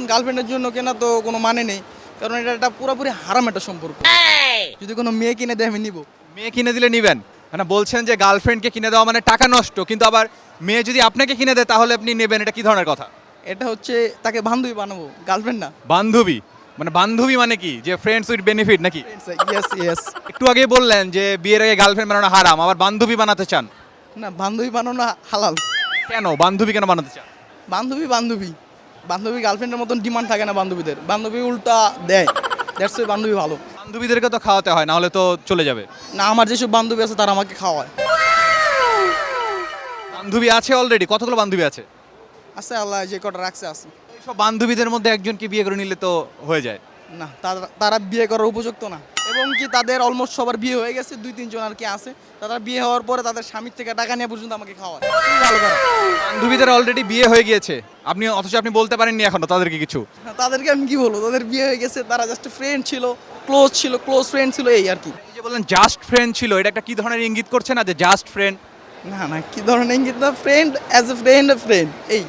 এখন গার্লফ্রেন্ডের জন্য কেনা তো কোনো মানে নেই, কারণ এটা একটা পুরোপুরি হারাম একটা সম্পর্ক। যদি কোনো মেয়ে কিনে দেয় আমি নিব। মেয়ে কিনে দিলে নিবেন? মানে বলছেন যে গার্লফ্রেন্ডকে কিনে দেওয়া মানে টাকা নষ্ট, কিন্তু আবার মেয়ে যদি আপনাকে কিনে দেয় তাহলে আপনি নেবেন, এটা কি ধরনের কথা? এটা হচ্ছে তাকে বান্ধবী বানাবো, গার্লফ্রেন্ড না। বান্ধবী? মানে বান্ধবী মানে কি, যে ফ্রেন্ডস উইথ বেনিফিট নাকি? Yes yes. একটু আগে বললেন যে বিয়ের আগে গার্লফ্রেন্ড বানানো হারাম, আবার বান্ধবী বানাতে চান না, বান্ধবী বানানো হালাল। কেন? বান্ধবী কেন বানাতে চান? বান্ধবী বান্ধবী বান্ধবী গার্লফ্রেন্ডের মতন ডিমান্ড থাকে না বান্ধবীদের, বান্ধবী উল্টা দেয়। দ্যাটস ওয়াই বান্ধবী ভালো। বান্ধবীদেরকে তো খাওয়াতে হয়, না হলে তো চলে যাবে। না, আমার যেসব বান্ধবী আছে তারা আমাকে খাওয়ায়। বান্ধবী আছে অলরেডি? কতগুলো বান্ধবী আছে? আছে, আল্লাহ যে কটা রাখছে আছে। এইসব বান্ধবীদের মধ্যে একজনকে বিয়ে করে নিলে তো হয়ে যায়। না, তারা বিয়ে করার উপযুক্ত না, এবং কি তাদের অলমোস্ট সবার বিয়ে হয়ে গেছে, 2-3 জন আর কি আছে। তারা বিয়ে হওয়ার পরে তাদের স্বামীর থেকে টাকা নিয়ে পর্যন্ত আমাকে খাওয়ায়। খুবই ভালো করে। বান্ধবীদের অলরেডি বিয়ে হয়ে গিয়েছে, অথচ আপনি বলতে পারেননি এখনো তাদেরকে কিছু। তাদেরকে আমি কি বলবো, তাদের বিয়ে হয়ে গেছে, তারা জাস্ট ফ্রেন্ড ছিল, ক্লোজ ফ্রেন্ড ছিল, এই আর কি। এই যে বললেন জাস্ট ফ্রেন্ড ছিল, এটা একটা কি ধরনের ইঙ্গিত করছে না যে জাস্ট ফ্রেন্ড? না না, কি ধরনের ইঙ্গিত না, ফ্রেন্ড অ্যাজ এ ফ্রেন্ড এই।